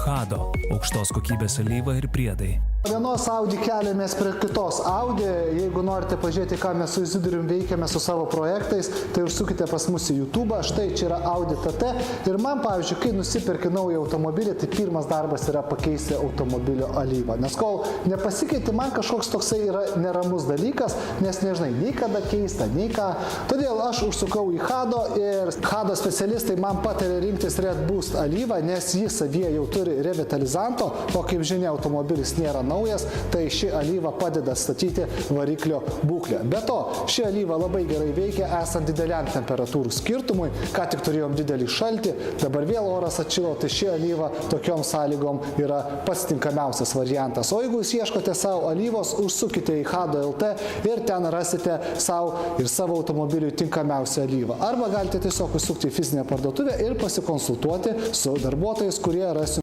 Hado – aukštos kokybės alyva ir priedai. Vienos Audi keliamės prie kitos Audi. Jeigu norite pažiūrėti, ką mes su Izidorium veikiame su savo projektais, tai užsukite pas mus į YouTube. Štai čia yra Audi TT. Ir man, pavyzdžiui, kai nusipirki naują automobilį, tai pirmas darbas yra pakeisti automobilio alyvą. Nes kol nepasikeiti, man kažkoks toksai yra neramus dalykas, nes nežinai, nei kada keista, nei ką. Todėl aš užsukau į Hado ir Hado specialistai man patarė rinktis Red Boost alyvą, nes jis savyje jau turi revitalizanto, o kaip žinia, automobilis nėra naujas, tai ši alyva padeda statyti variklio būklę. Be to, ši alyva labai gerai veikia esant dideliam temperatūrų skirtumui, ką tik turėjom didelį šaltį, dabar vėl oras atšilo, tai ši alyva tokiom sąlygom yra pats tinkamiausias variantas. O jeigu jūs ieškote savo alyvos, užsukite į Hado LT ir ten rasite savo ir savo automobiliui tinkamiausią alyvą. Arba galite tiesiog užsukti į fizinę parduotuvę ir pasikonsultuoti su darbuotojais, kurie ras